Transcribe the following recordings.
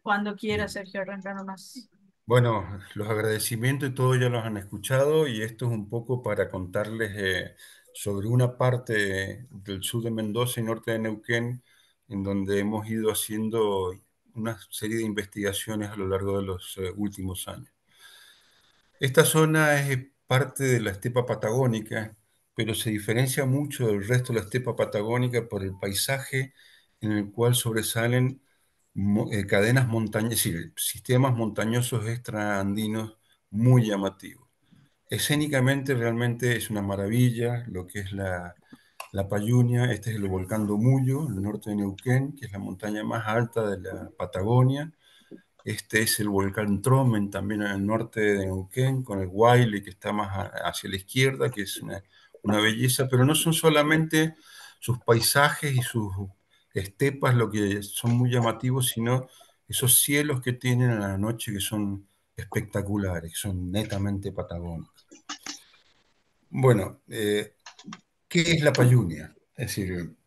Cuando quiera, Bien. Sergio, arrancaron más. Bueno, los agradecimientos y todo ya los han escuchado y esto es un poco para contarles sobre una parte del sur de Mendoza y norte de Neuquén, en donde hemos ido haciendo una serie de investigaciones a lo largo de los últimos años. Esta zona es parte de la estepa patagónica, pero se diferencia mucho del resto de la estepa patagónica por el paisaje en el cual sobresalen cadenas montañosas, es decir, sistemas montañosos extraandinos muy llamativos. Escénicamente realmente es una maravilla lo que es la Payunia. Este es el volcán Domuyo, en el norte de Neuquén, que es la montaña más alta de la Patagonia. Este es el volcán Tromen, también en el norte de Neuquén, con el Guaile, que está más hacia la izquierda, que es una belleza, pero no son solamente sus paisajes y sus estepas lo que son muy llamativos, sino esos cielos que tienen a la noche que son espectaculares, que son netamente patagónicos. Bueno, ¿qué es la Payunia? Es decir,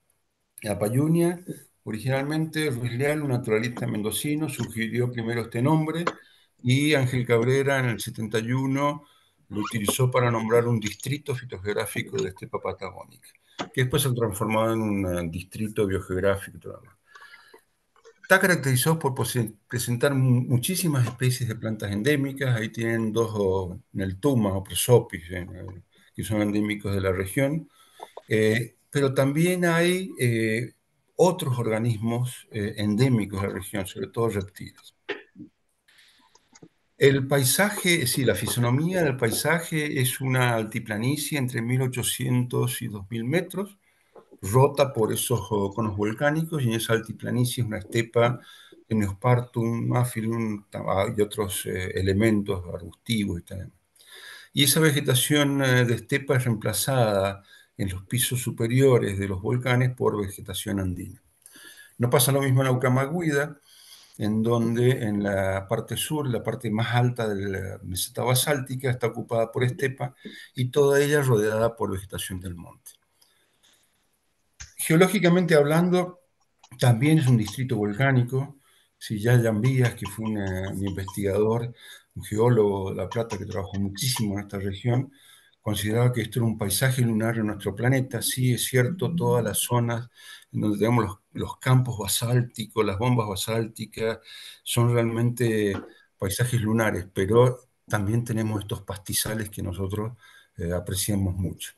la Payunia, originalmente Ruiz Leal, un naturalista mendocino, sugirió primero este nombre y Ángel Cabrera en el 71 lo utilizó para nombrar un distrito fitogeográfico de la estepa patagónica, que después se ha transformado en un distrito biogeográfico y todo lo demás. Está caracterizado por presentar muchísimas especies de plantas endémicas. Ahí tienen dos, Neltuma o Prosopis, que son endémicos de la región. Pero también hay otros organismos endémicos de la región, sobre todo reptiles. El paisaje, sí, la fisonomía del paisaje es una altiplanicie entre 1800 y 2000 metros, rota por esos conos volcánicos, y en esa altiplanicie es una estepa de Neospartum, Maphyllum y otros elementos arbustivos y tal. Y esa vegetación de estepa es reemplazada en los pisos superiores de los volcanes por vegetación andina. No pasa lo mismo en Aucamaguida, en donde en la parte sur, la parte más alta de la meseta basáltica, está ocupada por estepa y toda ella rodeada por vegetación del monte. Geológicamente hablando, también es un distrito volcánico. Si ya Vías, que fue un investigador, un geólogo de La Plata que trabajó muchísimo en esta región, consideraba que esto era un paisaje lunar de nuestro planeta. Sí, es cierto, todas las zonas en donde tenemos los campos basálticos, las bombas basálticas, son realmente paisajes lunares, pero también tenemos estos pastizales que nosotros apreciamos mucho.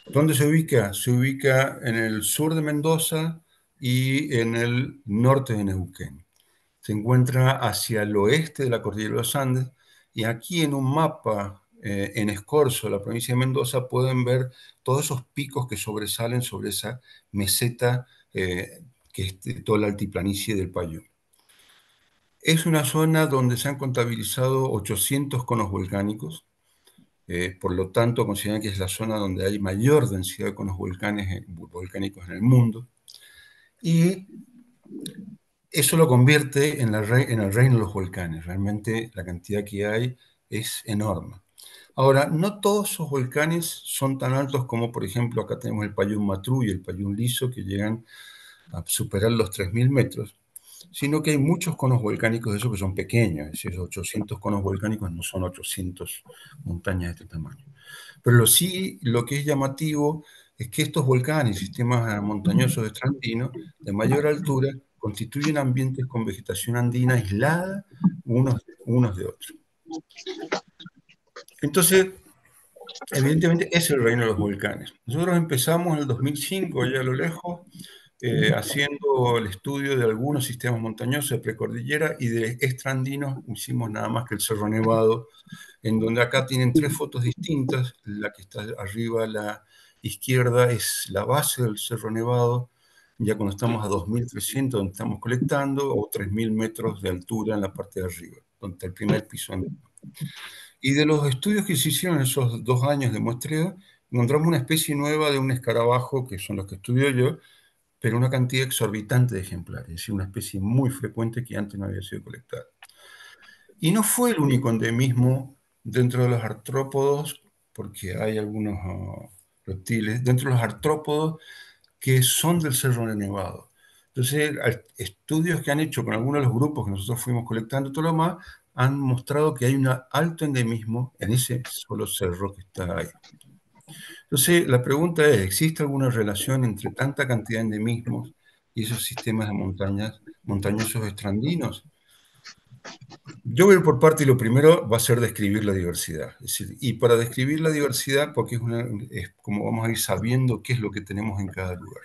¿Dónde se ubica? Se ubica en el sur de Mendoza y en el norte de Neuquén. Se encuentra hacia el oeste de la cordillera de los Andes, y aquí en un mapa en Escorzo, la provincia de Mendoza, pueden ver todos esos picos que sobresalen sobre esa meseta que es toda la altiplanicie del Payún. Es una zona donde se han contabilizado 800 conos volcánicos. Por lo tanto, consideran que es la zona donde hay mayor densidad de conos volcánicos en el mundo. Y eso lo convierte en el reino de los volcanes. Realmente la cantidad que hay es enorme. Ahora, no todos esos volcanes son tan altos como, por ejemplo, acá tenemos el Payún Matru y el Payún Liso, que llegan a superar los 3000 metros, sino que hay muchos conos volcánicos de esos que son pequeños. Es decir, 800 conos volcánicos no son 800 montañas de este tamaño. Pero lo que es llamativo es que estos volcanes, sistemas montañosos extraandinos de mayor altura, constituyen ambientes con vegetación andina aislada unos de otros. Entonces, evidentemente es el reino de los volcanes. Nosotros empezamos en el 2005, allá a lo lejos, haciendo el estudio de algunos sistemas montañosos de precordillera, y de extraandinos hicimos nada más que el Cerro Nevado, en donde acá tienen tres fotos distintas. La que está arriba a la izquierda es la base del Cerro Nevado, ya cuando estamos a 2300, donde estamos colectando, o 3000 metros de altura en la parte de arriba, donde está el primer piso. Y de los estudios que se hicieron en esos 2 años de muestreo, encontramos una especie nueva de un escarabajo, que son los que estudio yo, pero una cantidad exorbitante de ejemplares, es decir, una especie muy frecuente que antes no había sido colectada. Y no fue el único endemismo dentro de los artrópodos, porque hay algunos reptiles, dentro de los artrópodos que son del Cerro Nevado. Entonces, estudios que han hecho con algunos de los grupos que nosotros fuimos colectando todo lo más, han mostrado que hay un alto endemismo en ese solo cerro que está ahí. Entonces, la pregunta es, ¿existe alguna relación entre tanta cantidad de endemismos y esos sistemas de montañas, montañosos estrandinos? Yo voy a ir por parte y lo primero va a ser describir la diversidad. Es decir, y para describir la diversidad, porque es como vamos a ir sabiendo qué es lo que tenemos en cada lugar.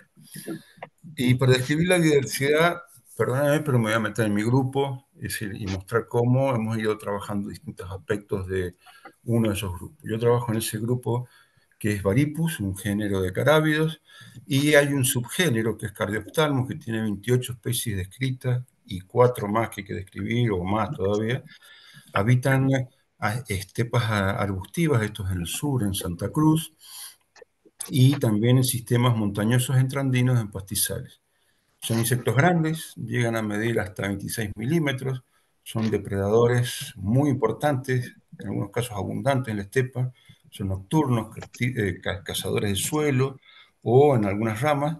Y para describir la diversidad, perdóname, pero me voy a meter en mi grupo, es decir, y mostrar cómo hemos ido trabajando distintos aspectos de uno de esos grupos. Yo trabajo en ese grupo que es Varipus, un género de carábidos, y hay un subgénero que es Cardioptalmus, que tiene 28 especies descritas y 4 más que hay que describir, o más todavía. Habitan estepas arbustivas, estos en el sur, en Santa Cruz, y también en sistemas montañosos entrandinos en pastizales. Son insectos grandes, llegan a medir hasta 26 milímetros, son depredadores muy importantes, en algunos casos abundantes en la estepa, son nocturnos, cazadores de suelo o en algunas ramas,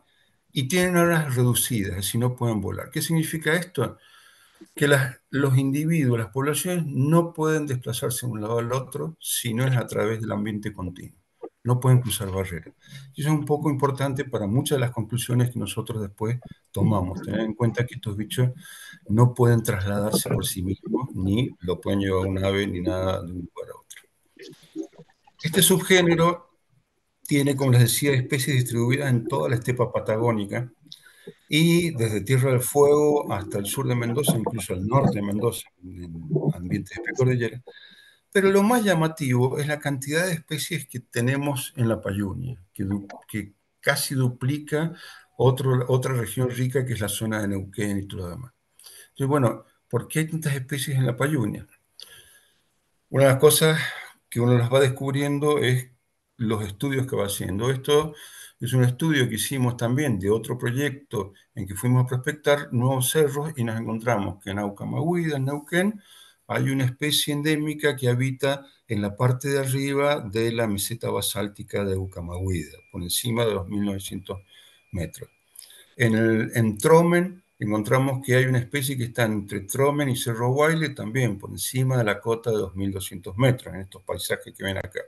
y tienen alas reducidas, es decir, no pueden volar. ¿Qué significa esto? Que los individuos, las poblaciones, no pueden desplazarse de un lado al otro si no es a través del ambiente continuo. No pueden cruzar barreras. Y eso es un poco importante para muchas de las conclusiones que nosotros después tomamos. Tener en cuenta que estos bichos no pueden trasladarse por sí mismos, ni lo pueden llevar a un ave, ni nada de un lugar a otro. Este subgénero tiene, como les decía, especies distribuidas en toda la estepa patagónica, y desde Tierra del Fuego hasta el sur de Mendoza, incluso al norte de Mendoza, en ambientes de precordillera. Pero lo más llamativo es la cantidad de especies que tenemos en la Payunia, que casi duplica otra región rica que es la zona de Neuquén y todo lo demás. Entonces, bueno, ¿por qué hay tantas especies en la Payunia? Una de las cosas que uno las va descubriendo es los estudios que va haciendo. Esto es un estudio que hicimos también de otro proyecto en que fuimos a prospectar nuevos cerros y nos encontramos que en Aucamahuida, en Neuquén, hay una especie endémica que habita en la parte de arriba de la meseta basáltica de Aucamahuida, por encima de los 1900 metros. En Tromen encontramos que hay una especie que está entre Tromen y Cerro Guaile, también por encima de la cota de 2200 metros, en estos paisajes que ven acá.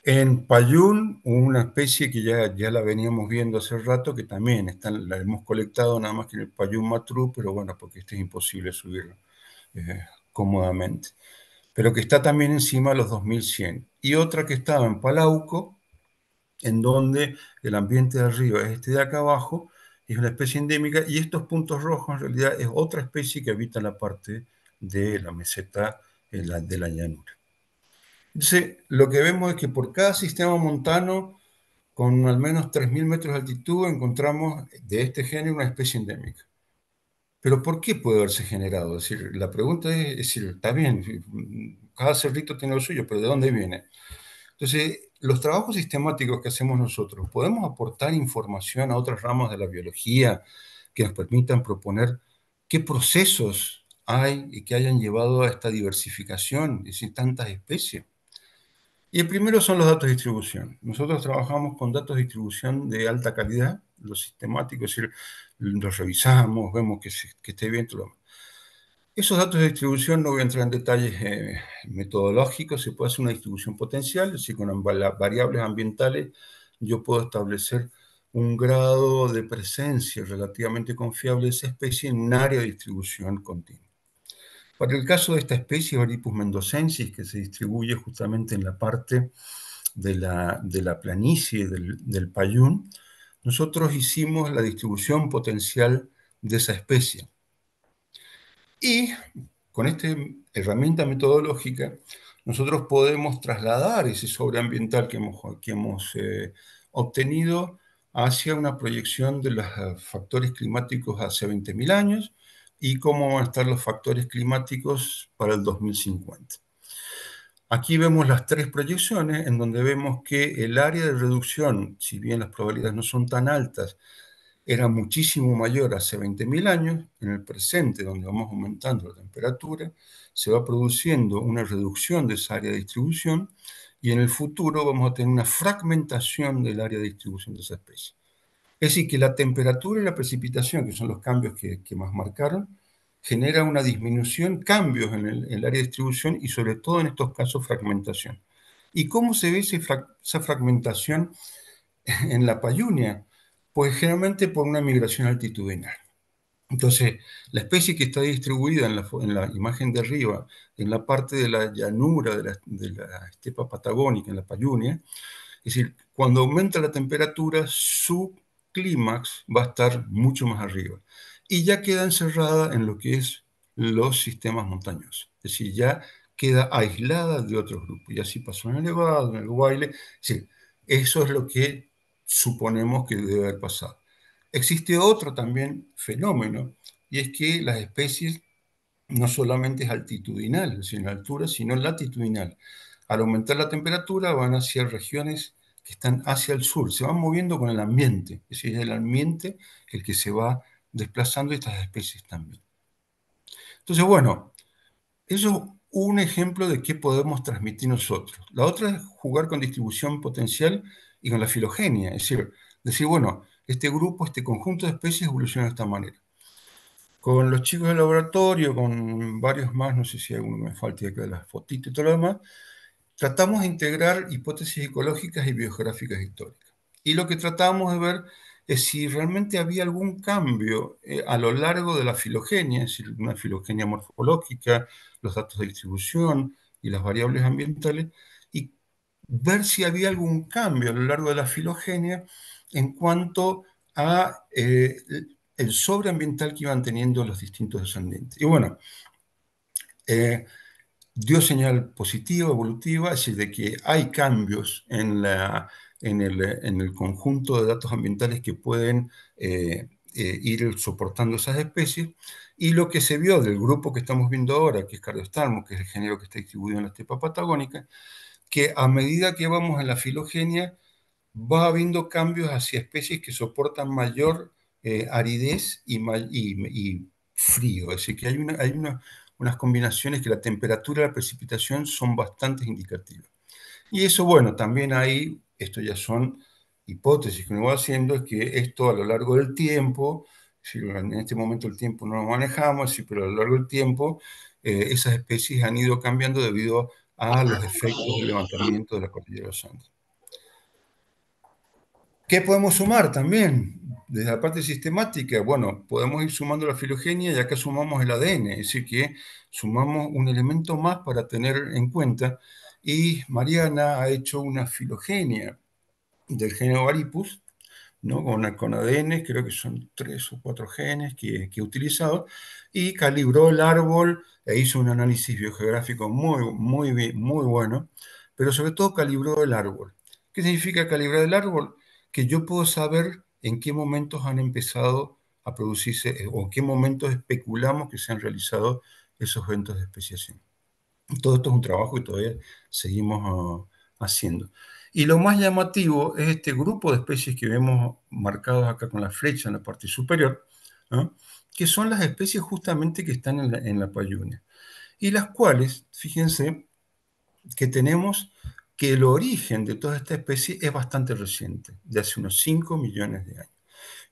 En Payún, una especie que ya la veníamos viendo hace rato, que también la hemos colectado nada más que en el Payún Matrú, pero bueno, porque este es imposible subirlo cómodamente. Pero que está también encima de los 2100. Y otra que estaba en Palauco, en donde el ambiente de arriba es este de acá abajo, es una especie endémica, y estos puntos rojos en realidad es otra especie que habita en la parte de la meseta de la llanura. Entonces, lo que vemos es que por cada sistema montano, con al menos 3000 metros de altitud, encontramos de este género una especie endémica. Pero ¿por qué puede haberse generado? Es decir, la pregunta es decir, está bien, cada cerrito tiene lo suyo, pero ¿de dónde viene? Entonces, los trabajos sistemáticos que hacemos nosotros, podemos aportar información a otras ramas de la biología que nos permitan proponer qué procesos hay y que hayan llevado a esta diversificación, es decir, tantas especies. Y el primero son los datos de distribución. Nosotros trabajamos con datos de distribución de alta calidad, los sistemáticos, es decir, los revisamos, vemos que esté bien todo. Esos datos de distribución, no voy a entrar en detalles metodológicos, se puede hacer una distribución potencial, es decir, con variables ambientales yo puedo establecer un grado de presencia relativamente confiable de esa especie en un área de distribución continua. Para el caso de esta especie, Varipus mendocensis, que se distribuye justamente en la parte de la planicie del Payún, nosotros hicimos la distribución potencial de esa especie. Y con esta herramienta metodológica, nosotros podemos trasladar ese sobreambiental que hemos obtenido hacia una proyección de los factores climáticos hace 20.000 años y cómo van a estar los factores climáticos para el 2050. Aquí vemos las tres proyecciones en donde vemos que el área de reducción, si bien las probabilidades no son tan altas, era muchísimo mayor hace 20.000 años. En el presente, donde vamos aumentando la temperatura, se va produciendo una reducción de esa área de distribución, y en el futuro vamos a tener una fragmentación del área de distribución de esa especie. Es decir, que la temperatura y la precipitación, que son los cambios que más marcaron, genera una disminución, cambios en el área de distribución y sobre todo en estos casos fragmentación. ¿Y cómo se ve esa fragmentación en la Payunia? Pues generalmente por una migración altitudinal. Entonces, la especie que está distribuida en la imagen de arriba, en la parte de la llanura de la estepa patagónica, en la Payunia, es decir, cuando aumenta la temperatura, su clímax va a estar mucho más arriba. Y ya queda encerrada en lo que es los sistemas montañosos. Es decir, ya queda aislada de otros grupos. Y así pasó en el Nevado, en el Guaile. Es decir, eso es lo que suponemos que debe haber pasado. Existe otro también fenómeno, y es que las especies no solamente es altitudinal, es decir, en altura, sino latitudinal. Al aumentar la temperatura van hacia regiones que están hacia el sur, se van moviendo con el ambiente, es decir, es el ambiente el que se va desplazando estas especies también. Entonces, bueno, eso es un ejemplo de qué podemos transmitir nosotros. La otra es jugar con distribución potencial y con la filogenia, es decir, bueno, este grupo, este conjunto de especies evoluciona de esta manera. Con los chicos del laboratorio, con varios más, no sé si alguno me falta acá de las fotitos y todo lo demás, tratamos de integrar hipótesis ecológicas y biográficas históricas. Y lo que tratamos de ver es si realmente había algún cambio a lo largo de la filogenia, es decir, una filogenia morfológica, los datos de distribución y las variables ambientales, y ver si había algún cambio a lo largo de la filogenia en cuanto a el sobreambiental que iban teniendo los distintos descendientes. Y bueno, eh, dio señal positiva, evolutiva, es decir, de que hay cambios en el conjunto de datos ambientales que pueden ir soportando esas especies. Y lo que se vio del grupo que estamos viendo ahora, que es Cardiostalmo, que es el género que está distribuido en la estepa patagónica, que a medida que vamos en la filogenia, va habiendo cambios hacia especies que soportan mayor aridez y frío. Es decir, que unas combinaciones que la temperatura y la precipitación son bastante indicativas. Y eso, bueno, también hay, esto ya son hipótesis que uno va haciendo, es que esto a lo largo del tiempo, si en este momento el tiempo no lo manejamos, sí, pero a lo largo del tiempo esas especies han ido cambiando debido a los efectos del levantamiento de la cordillera de los Andes. ¿Qué podemos sumar también? Desde la parte sistemática, bueno, podemos ir sumando la filogenia y acá sumamos el ADN, es decir, que sumamos un elemento más para tener en cuenta. Y Mariana ha hecho una filogenia del género Varipus, ¿no? Con ADN, creo que son 3 o 4 genes que he utilizado, y calibró el árbol e hizo un análisis biogeográfico muy bueno, pero sobre todo calibró el árbol. ¿Qué significa calibrar el árbol? Que yo puedo saber en qué momentos han empezado a producirse o en qué momentos especulamos que se han realizado esos eventos de especiación. Todo esto es un trabajo que todavía seguimos haciendo. Y lo más llamativo es este grupo de especies que vemos marcados acá con la flecha en la parte superior, ¿no? Que son las especies justamente que están en la Payunia. Y las cuales, fíjense, que tenemos que el origen de toda esta especie es bastante reciente, de hace unos 5 millones de años.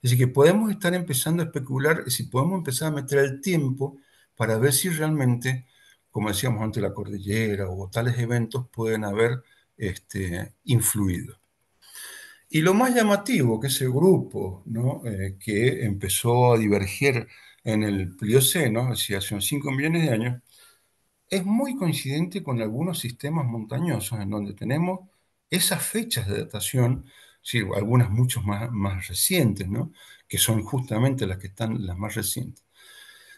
Es decir, que podemos estar empezando a especular, si podemos empezar a meter el tiempo para ver si realmente, como decíamos antes, la cordillera o tales eventos pueden haber influido. Y lo más llamativo, que ese grupo, ¿no? Que empezó a diverger en el Plioceno, es decir, hace unos 5 millones de años, es muy coincidente con algunos sistemas montañosos en donde tenemos esas fechas de datación, sí, algunas mucho más recientes, ¿no? Que son justamente las que están las más recientes.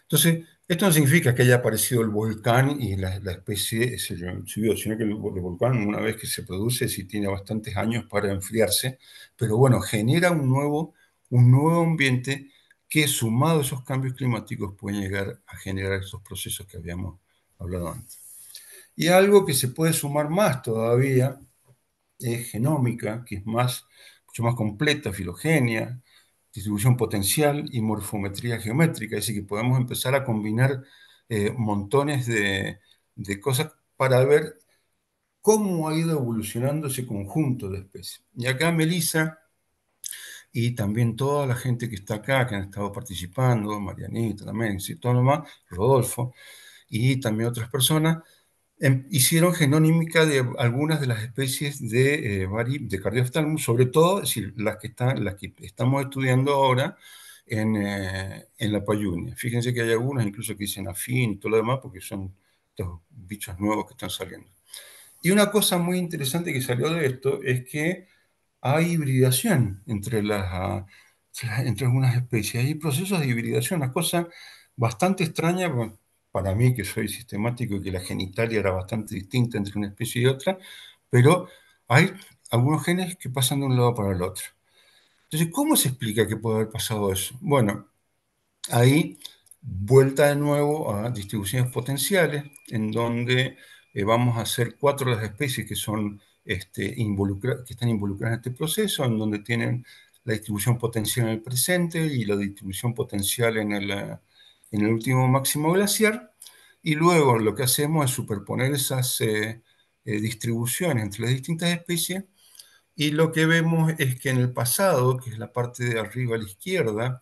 Entonces, esto no significa que haya aparecido el volcán y la especie se subió, sino que el volcán, una vez que se produce, sí tiene bastantes años para enfriarse, pero bueno, genera un nuevo ambiente que, sumado a esos cambios climáticos, puede llegar a generar esos procesos que habíamos hablado antes. Y algo que se puede sumar más todavía es genómica, que es mucho más completa, filogenia, distribución potencial y morfometría geométrica. Es decir, que podemos empezar a combinar montones de cosas para ver cómo ha ido evolucionando ese conjunto de especies. Y acá Melissa y también toda la gente que está acá, que han estado participando, Marianita también, y todo lo demás, Rodolfo, y también otras personas, hicieron genómica de algunas de las especies de Cardiophthalmus, sobre todo, es decir, las que estamos estudiando ahora en la Payunia. Fíjense que hay algunas incluso que dicen afín y todo lo demás, porque son estos bichos nuevos que están saliendo. Y una cosa muy interesante que salió de esto es que hay hibridación entre algunas especies. Hay procesos de hibridación, una cosa bastante extraña bueno, para mí, que soy sistemático y que la genitalia era bastante distinta entre una especie y otra, pero hay algunos genes que pasan de un lado para el otro. Entonces, ¿cómo se explica que puede haber pasado eso? Bueno, ahí vuelta de nuevo a distribuciones potenciales, en donde vamos a hacer cuatro de las especies que son que están involucradas en este proceso, en donde tienen la distribución potencial en el presente y la distribución potencial en el último máximo glaciar. Y luego lo que hacemos es superponer esas distribuciones entre las distintas especies y lo que vemos es que en el pasado, que es la parte de arriba a la izquierda,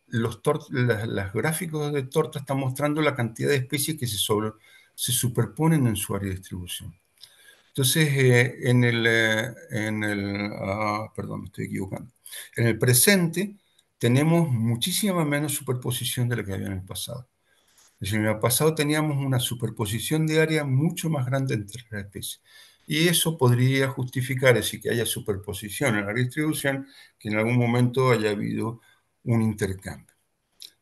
las gráficos de torta están mostrando la cantidad de especies que se superponen en su área de distribución. Entonces, perdón, me estoy equivocando. En el presente tenemos muchísima menos superposición de la que había en el pasado. Es decir, en el pasado teníamos una superposición de área mucho más grande entre las especies. Y eso podría justificar, es decir, que haya superposición en la distribución, que en algún momento haya habido un intercambio.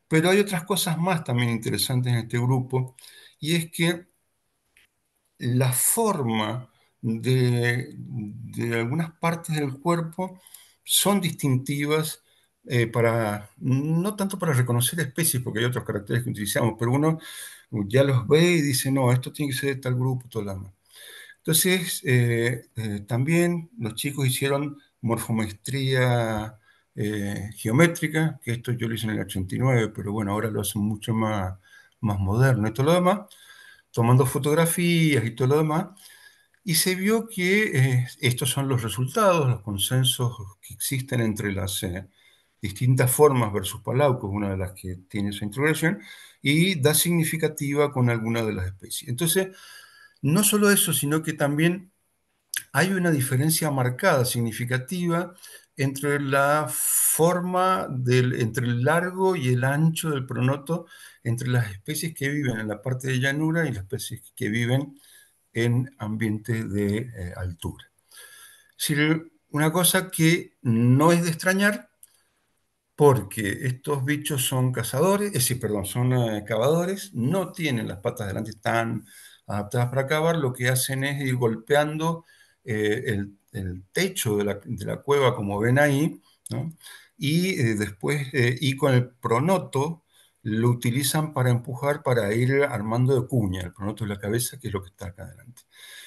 Pero hay otras cosas más también interesantes en este grupo, y es que la forma de algunas partes del cuerpo son distintivas no tanto para reconocer especies, porque hay otros caracteres que utilizamos, pero uno ya los ve y dice, no, esto tiene que ser de tal grupo, todo lo demás. Entonces, también los chicos hicieron morfometría geométrica, que esto yo lo hice en el 89, pero bueno, ahora lo hacen mucho más moderno y todo lo demás, tomando fotografías y todo lo demás, y se vio que estos son los resultados, los consensos que existen entre las distintas formas versus Palau, que es una de las que tiene esa integración, y da significativa con alguna de las especies. Entonces, no solo eso, sino que también hay una diferencia marcada, significativa, entre la forma entre el largo y el ancho del pronoto, entre las especies que viven en la parte de llanura y las especies que viven en ambientes de altura. Es decir, una cosa que no es de extrañar porque estos bichos son cazadores, es decir, perdón, son cavadores, no tienen las patas delante tan adaptadas para cavar, lo que hacen es ir golpeando el techo de la cueva, como ven ahí, ¿no? Y después, y con el pronoto, lo utilizan para empujar, para ir armando de cuña, el pronoto de la cabeza, que es lo que está acá adelante.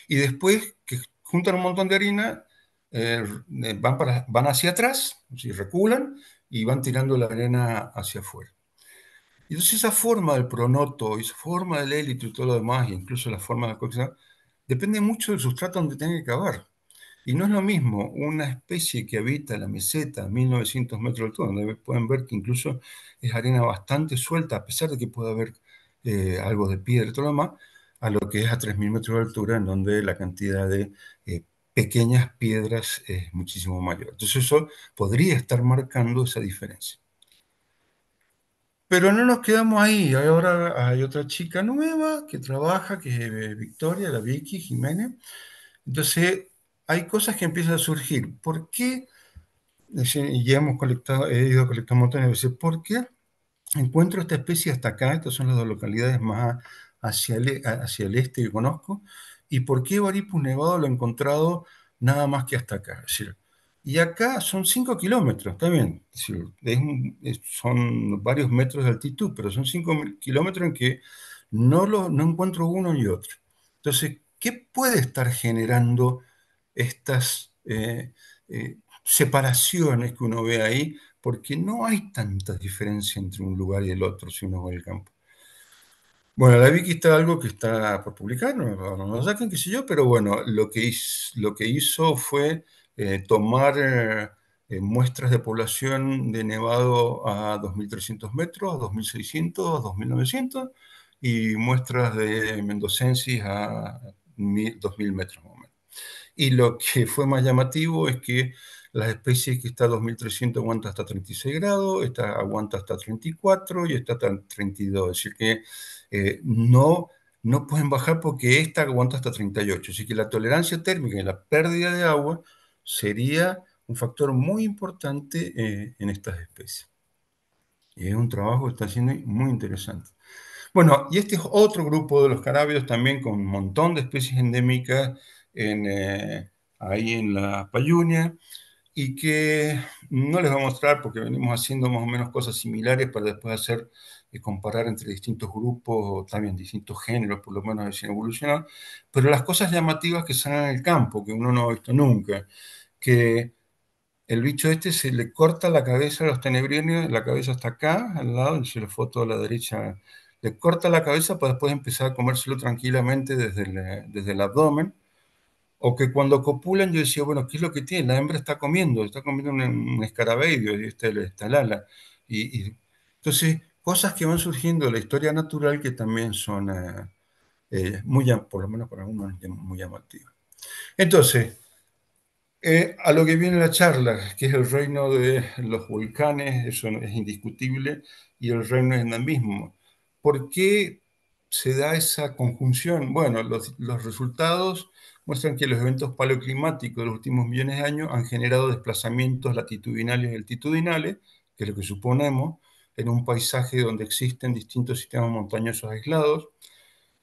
Y después que juntan un montón de harina, van hacia atrás, si reculan, y van tirando la arena hacia afuera. Y entonces esa forma del pronoto, esa forma del élito y todo lo demás, e incluso la forma de la cocción, depende mucho del sustrato donde tenga que cavar. Y no es lo mismo una especie que habita la meseta a 1900 metros de altura, donde pueden ver que incluso es arena bastante suelta, a pesar de que pueda haber algo de piedra y todo lo demás, a lo que es a 3000 metros de altura, en donde la cantidad de pequeñas piedras es muchísimo mayor. Entonces eso podría estar marcando esa diferencia. Pero no nos quedamos ahí. Ahora hay otra chica nueva que trabaja, que es Victoria, la Vicky Jiménez. Entonces, hay cosas que empiezan a surgir. ¿Por qué? Ya he ido colectando montones de veces. ¿Por qué encuentro esta especie hasta acá? Estas son las dos localidades más hacia el este que conozco. ¿Y por qué Baripus Nevado lo he encontrado nada más que hasta acá? Es decir, y acá son 5 kilómetros, está bien. Es decir, son varios metros de altitud, pero son 5 kilómetros en que no encuentro uno ni otro. Entonces, ¿qué puede estar generando estas separaciones que uno ve ahí? Porque no hay tanta diferencia entre un lugar y el otro si uno va al campo. Bueno, la Vicky está algo que está por publicar, no lo saquen, qué sé yo, pero bueno, lo que hizo fue tomar muestras de población de nevado a 2.300 metros, a 2.600, a 2.900, y muestras de mendocensis a 2.000 metros más o menos. Y lo que fue más llamativo es que las especies que está a 2.300 aguanta hasta 36 grados, esta aguanta hasta 34 y esta hasta 32. Es decir, que no pueden bajar porque esta aguanta hasta 38. Así que la tolerancia térmica y la pérdida de agua sería un factor muy importante en estas especies. Y es un trabajo que está haciendo muy interesante. Bueno, y este es otro grupo de los carábidos también con un montón de especies endémicas ahí en la Payunia y que no les voy a mostrar porque venimos haciendo más o menos cosas similares para después hacer comparar entre distintos grupos o también distintos géneros, por lo menos sin evolucionar, pero las cosas llamativas que salen en el campo, que uno no ha visto nunca, que el bicho este se le corta la cabeza a los tenebrios, la cabeza está acá, al lado, se la foto a la derecha, le corta la cabeza para después empezar a comérselo tranquilamente desde el abdomen, o que cuando copulan yo decía, bueno, ¿qué es lo que tiene? La hembra está comiendo un escarabajo y está el ala. Entonces, cosas que van surgiendo de la historia natural que también son por lo menos para uno, muy llamativas. Entonces, a lo que viene la charla, que es el reino de los volcanes, eso es indiscutible, y el reino es mismo. ¿Por qué se da esa conjunción? Bueno, los resultados muestran que los eventos paleoclimáticos de los últimos millones de años han generado desplazamientos latitudinales y altitudinales, que es lo que suponemos, en un paisaje donde existen distintos sistemas montañosos aislados.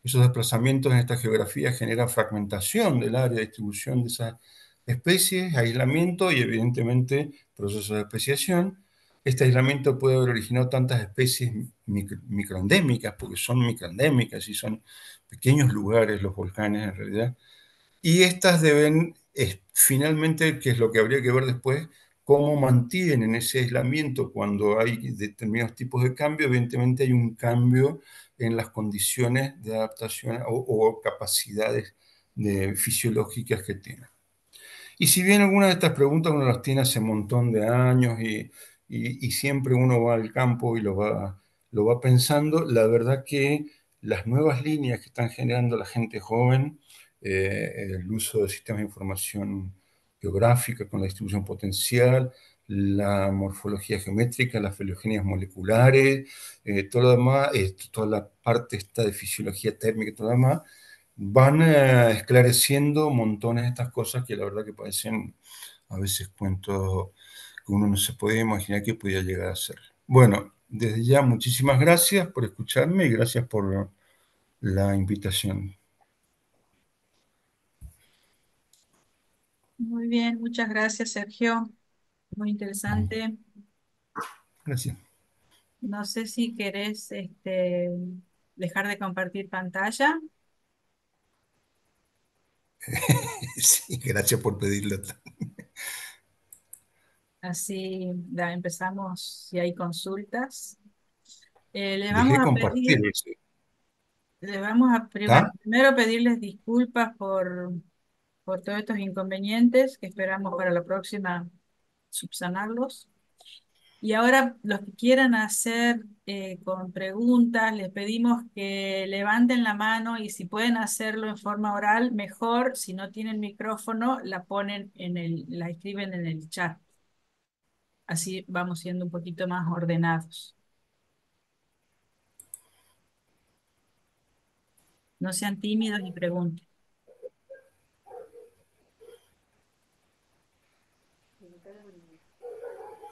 Esos desplazamientos en esta geografía generan fragmentación del área de distribución de esas especies, aislamiento y evidentemente procesos de especiación. Este aislamiento puede haber originado tantas especies microendémicas, porque son microendémicas y son pequeños lugares los volcanes en realidad, y estas deben, finalmente, que es lo que habría que ver después, cómo mantienen ese aislamiento cuando hay determinados tipos de cambio. Evidentemente hay un cambio en las condiciones de adaptación o capacidades fisiológicas que tienen. Y si bien algunas de estas preguntas uno las tiene hace un montón de años y siempre uno va al campo y lo va pensando, la verdad que las nuevas líneas que están generando la gente joven, el uso de sistemas de información geográfica con la distribución potencial, la morfología geométrica, las filogenias moleculares, todo lo demás, toda la parte esta de fisiología térmica y todo lo demás, van esclareciendo montones de estas cosas que la verdad que parecen a veces cuentos que uno no se podía imaginar que podía llegar a ser. Bueno, desde ya muchísimas gracias por escucharme y gracias por la invitación. Muy bien, muchas gracias, Sergio. Muy interesante. Gracias. No sé si querés dejar de compartir pantalla, Sí, gracias por pedirlo. así empezamos si hay consultas. Le vamos Dejé a compartir. pedir, le vamos a ¿Está? primero pedirles disculpas por todos estos inconvenientes que esperamos para la próxima subsanarlos. Y ahora los que quieran hacer con preguntas, les pedimos que levanten la mano y si pueden hacerlo en forma oral, mejor. Si no tienen micrófono, la ponen la escriben en el chat. Así vamos siendo un poquito más ordenados. No sean tímidos y pregunten.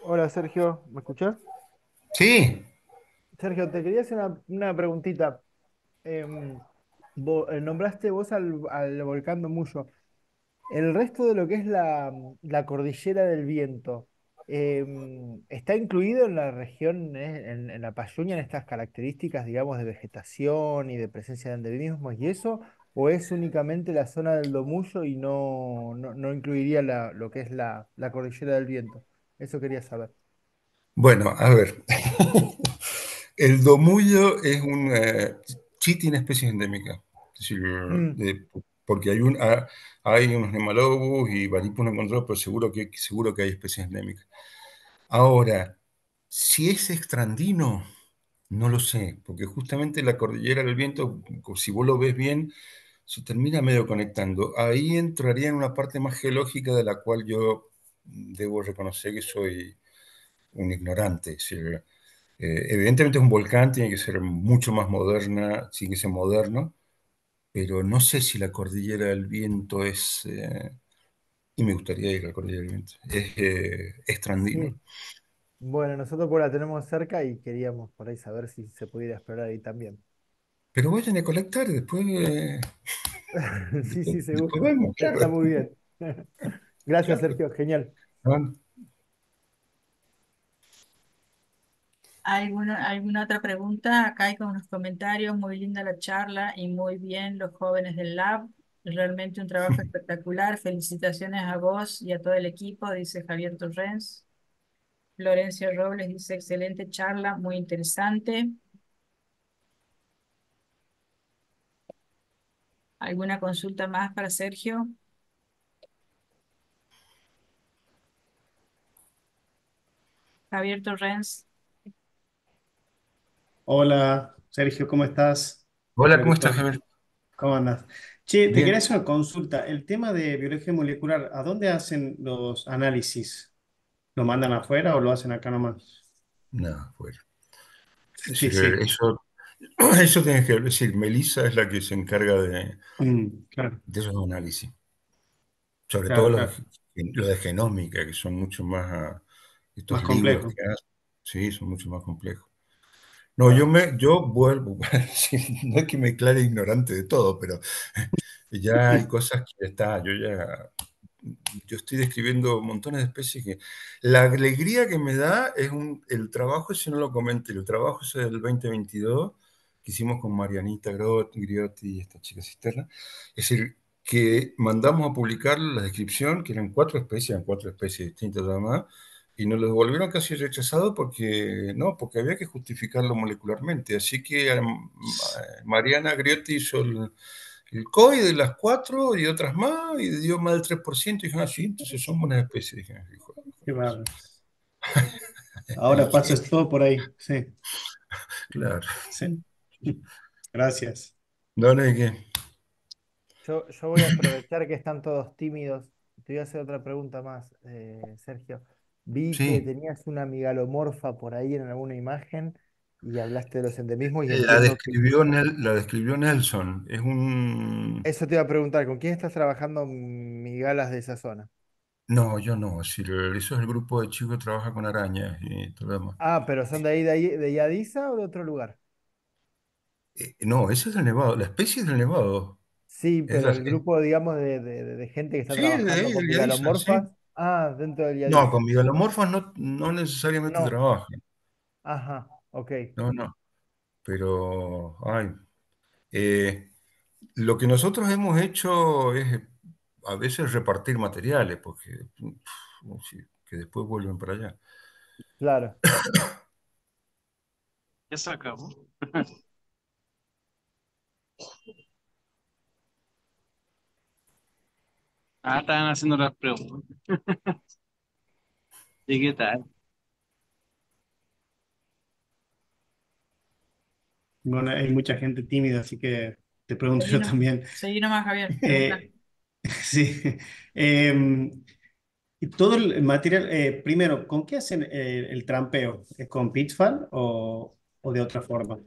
Hola Sergio, ¿me escuchás? Sí. Sergio, te quería hacer una preguntita. Nombraste vos al volcán Domuyo. El resto de lo que es la cordillera del viento, ¿está incluido en la región, en la Payunia, en estas características, digamos, de vegetación y de presencia de endemismos y eso? ¿O es únicamente la zona del Domuyo y no incluiría lo que es la cordillera del viento? Eso quería saber. Bueno, a ver. El domullo sí tiene especies endémicas. Es decir, Mm, porque hay unos nemalobos y baríponos encontrados, pero seguro que hay especies endémicas. Ahora, si es extrandino, no lo sé, porque justamente la cordillera del viento, si vos lo ves bien, se termina medio conectando. Ahí entraría en una parte más geológica de la cual yo debo reconocer que soy un ignorante. Es decir, evidentemente es un volcán, tiene que ser mucho más moderna, tiene que ser moderno, pero no sé si la cordillera del viento y me gustaría ir a la cordillera del viento, es trandino. Sí. Bueno, nosotros por la tenemos cerca y queríamos por ahí saber si se pudiera explorar ahí también. Pero vayan a colectar, después, Sí, después, sí, después seguro. vemos, claro. Está muy bien. Gracias, Claro. Sergio. Genial. ¿No? ¿Alguna otra pregunta? Acá hay con unos comentarios. Muy linda la charla y muy bien los jóvenes del lab. Realmente un trabajo espectacular. Felicitaciones a vos y a todo el equipo, dice Javier Torrens. Florencia Robles dice, excelente charla, muy interesante. ¿Alguna consulta más para Sergio? Javier Torrens. Hola, Sergio, ¿cómo estás? Hola, Soy ¿cómo estás, Víctor, Javier? ¿cómo andas? Che, te quería Bien. hacer una consulta. El tema de biología molecular, ¿a dónde hacen los análisis? ¿Lo mandan afuera o lo hacen acá nomás? No, bueno. Es Sí, decir, sí. eso tienes que decir. Melissa es la que se encarga Claro, de esos análisis. Sobre todo claro, claro. los de genómica, que son mucho más, estos Más libros complejo. que hacen, sí, son mucho más complejos. No, Claro. yo vuelvo, sí, no es que me declare ignorante de todo, pero ya hay cosas que yo estoy describiendo montones de especies que la alegría que me da es el trabajo, ese no lo comenté, el trabajo ese del 2022 que hicimos con Marianita Griotti y esta chica cisterna, es decir, que mandamos a publicar la descripción, que eran cuatro especies distintas además, y nos lo devolvieron casi rechazado porque no, porque había que justificarlo molecularmente. Así que Mariana Griotti hizo el COI de las cuatro y otras más, y dio más del 3%, y dije, ah, sí, entonces son buenas especies. Dije, hijo de Qué puta. bárbaro. ¿Y Ahora qué? pasas todo por ahí. Sí, Claro. sí. Gracias. No, no hay que. Yo voy a aprovechar que están todos tímidos. Te voy a hacer otra pregunta más, Sergio. Vi que Sí, tenías una migalomorfa por ahí en alguna imagen y hablaste de los endemismos y la entiendo que... describió, la describió Nelson. Es un. Eso te iba a preguntar, ¿con quién estás trabajando migalas de esa zona? No, yo no. Es decir, eso es el grupo de chicos que trabaja con arañas y todo lo demás. Ah, pero ¿son de Yadiza o de otro lugar? No, ese es del Nevado. La especie es del Nevado. Sí, Es pero la, el grupo, digamos, de gente que está sí, de trabajando ahí, con del Yadiza, migalomorfas. sí. Ah, dentro del No, Yadiza. con migalomorfas no necesariamente No. trabajan. Ajá, ok. No, no. Pero, ay, eh, lo que nosotros hemos hecho es a veces repartir materiales, porque sí, que después vuelven para allá. Claro. Ya se acabó. Ah, estaban haciendo las preguntas. ¿Y qué tal? Bueno, hay mucha gente tímida, así que te pregunto yo también. Seguí nomás, Javier, pregunta. Eh, sí. Em, y todo el material, primero, ¿con qué hacen el trampeo? ¿Es con Pitfall o de otra forma?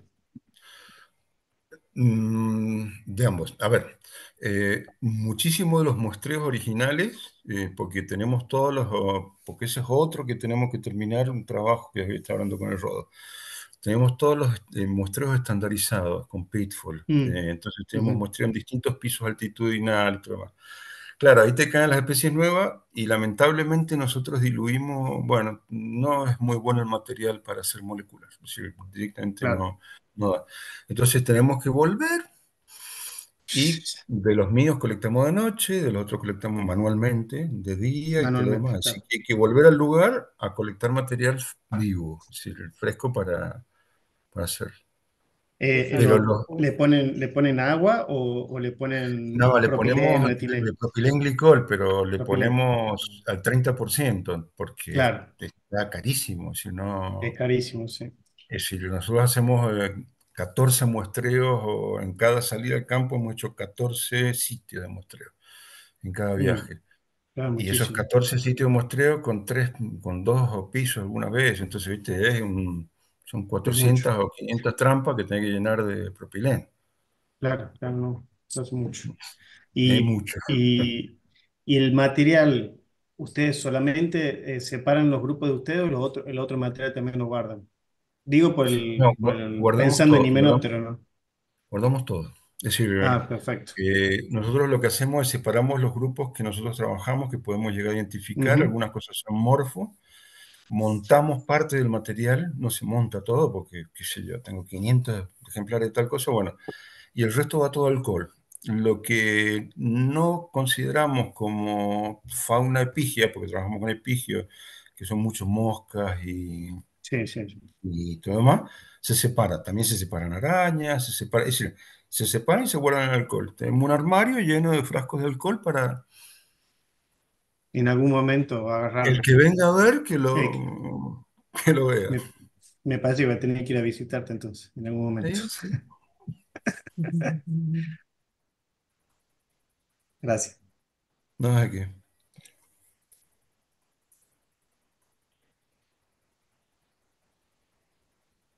De ambos. A ver, muchísimos de los muestreos originales, porque tenemos todos porque ese es otro que tenemos que terminar un trabajo que está hablando con el Rodo. Tenemos todos los muestreos estandarizados con Pitfall. Mm, Entonces tenemos ujú, muestreo en distintos pisos altitudinales y todo demás. Claro, ahí te caen las especies nuevas y lamentablemente nosotros diluimos, bueno, no es muy bueno el material para hacer moléculas, es decir, directamente claro. no da. Entonces tenemos que volver y de los míos colectamos de noche, de los otros colectamos manualmente, de día y todo lo Manualmente, demás. Así claro. que hay que volver al lugar a colectar material vivo, es decir, fresco para hacer. Pero los, le ponen agua o le ponen no, le propileno, ponemos etileno? propilenglicol, pero le Propileno. ponemos al 30% porque Claro, está carísimo. Si es no, carísimo, sí. es decir, nosotros hacemos 14 muestreos o en cada salida al campo hemos hecho 14 sitios de muestreo en cada Mm, viaje. claro, Y esos muchísimo. 14 sitios de muestreo con dos pisos alguna vez. Entonces, viste, son Es mucho. 400 o 500 trampas que tenés que llenar de propilén. Claro, claro, no, eso es mucho. Es Y, mucho. y, y el material, ¿ustedes solamente separan los grupos de ustedes o el otro material también lo guardan? Digo No, guardamos pensando en todo, himenóptero, ¿no? guardamos todo. Es decir, Ah, perfecto. nosotros lo que hacemos es separamos los grupos que nosotros trabajamos, que podemos llegar a identificar. Ujú. Algunas cosas son morfo. Montamos parte del material, no se monta todo porque, qué sé yo, tengo 500 ejemplares de tal cosa, bueno, y el resto va todo alcohol. Lo que no consideramos como fauna epigia, porque trabajamos con epigios, que son muchos moscas Sí, sí, sí. y todo demás, se separa. También se separan arañas, se separa, es decir, se separan y se guardan en alcohol. Tenemos un armario lleno de frascos de alcohol para En algún momento el agarrarlo. que venga a ver Eh, que lo vea. me, me parece que voy a tener que ir a visitarte entonces, en algún momento. Sí, sí. Gracias. No es que.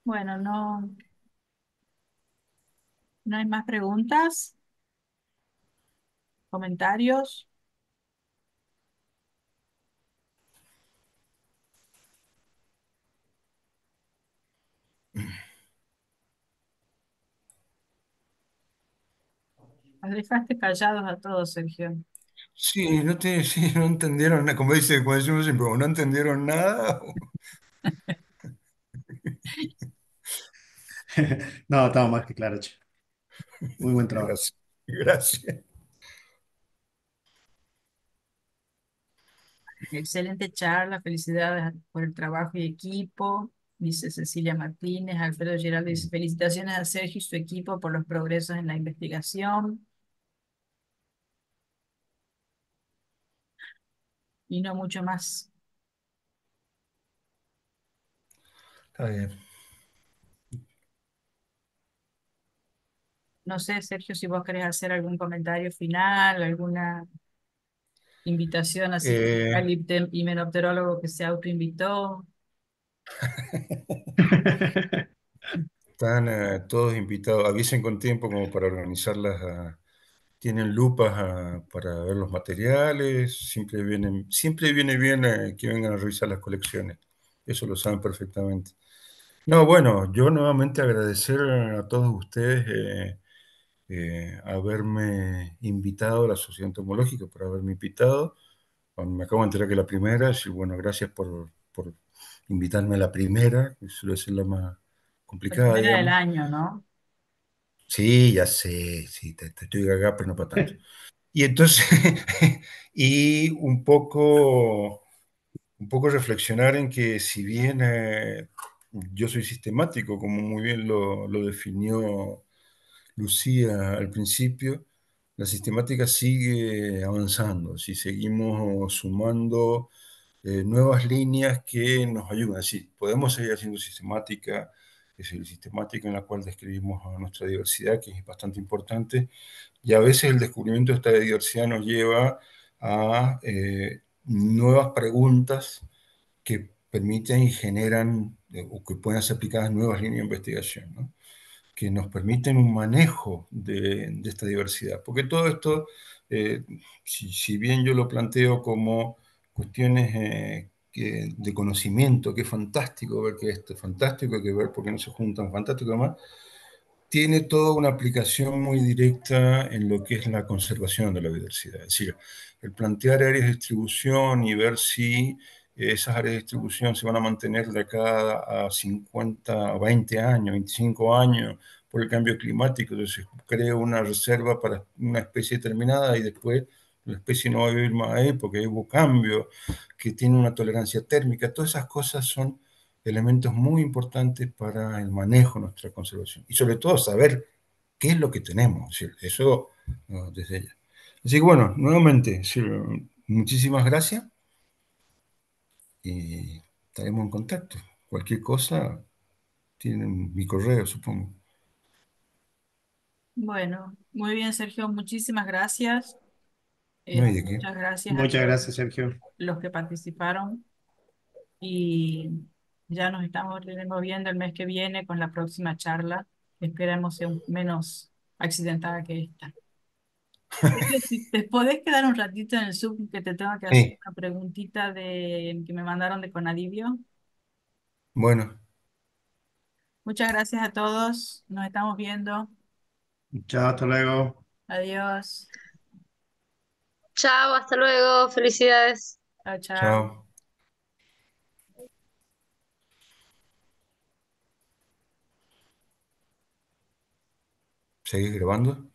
Bueno, no hay más preguntas, comentarios. Los dejaste callados a todos, Sergio. Sí, sí, no entendieron nada, como decimos siempre, o no entendieron nada. No, estaba más que claro, che. Muy buen trabajo. Gracias, gracias. Excelente charla, felicidades por el trabajo y equipo, dice Cecilia Martínez. Alfredo Giraldo dice felicitaciones a Sergio y su equipo por los progresos en la investigación. Y no mucho más. Está bien. No sé, Sergio, si vos querés hacer algún comentario final, alguna invitación así Eh, al himenopterólogo que se autoinvitó. están todos invitados, avisen con tiempo como para organizarlas. Tienen lupas para ver los materiales, siempre viene bien que vengan a revisar las colecciones. Eso lo saben perfectamente. No, bueno, yo nuevamente agradecer a todos ustedes haberme invitado a la Sociedad Entomológica, por haberme invitado. Bueno, me acabo de enterar que la primera, y bueno, gracias por invitarme a la primera, que suele ser la más La complicada, primera del digamos. año, ¿no? Sí, ya sé, sí, te estoy gaga, pero no para tanto. Y entonces, y un poco reflexionar en que si bien yo soy sistemático, como muy bien lo definió Lucía al principio, la sistemática sigue avanzando, si seguimos sumando nuevas líneas que nos ayudan. Sí, podemos seguir haciendo sistemática, es el sistemática en la cual describimos a nuestra diversidad, que es bastante importante, y a veces el descubrimiento de esta diversidad nos lleva a nuevas preguntas que permiten y generan o que pueden ser aplicadas nuevas líneas de investigación, ¿no? Que nos permiten un manejo de esta diversidad. Porque todo esto, eh, si bien yo lo planteo como cuestiones de conocimiento, que es fantástico ver que esto es fantástico, hay que ver por qué no se juntan, fantástico además, tiene toda una aplicación muy directa en lo que es la conservación de la biodiversidad. Es decir, el plantear áreas de distribución y ver si esas áreas de distribución se van a mantener de acá a 50, 20 años, 25 años por el cambio climático. Entonces creo una reserva para una especie determinada y después la especie no va a vivir más ahí porque hubo cambio, que tiene una tolerancia térmica. Todas esas cosas son elementos muy importantes para el manejo de nuestra conservación. Y sobre todo saber qué es lo que tenemos, ¿sí? Eso desde ella. Así que bueno, nuevamente, sí, muchísimas gracias y estaremos en contacto. Cualquier cosa, tienen mi correo, supongo. Bueno, muy bien, Sergio, muchísimas gracias. No hay de qué. Muchas gracias a Muchas todos gracias, Sergio. los que participaron y ya nos estamos viendo el mes que viene con la próxima charla, que esperemos sea menos accidentada que esta. Si te podés quedar un ratito en el Zoom que te tengo que hacer Sí, una preguntita que me mandaron de Conadivio. bueno, Muchas gracias a todos. Nos estamos viendo. Chao, hasta luego. Adiós. Chao, hasta luego, felicidades. Chao, chao. chao. ¿Seguís grabando?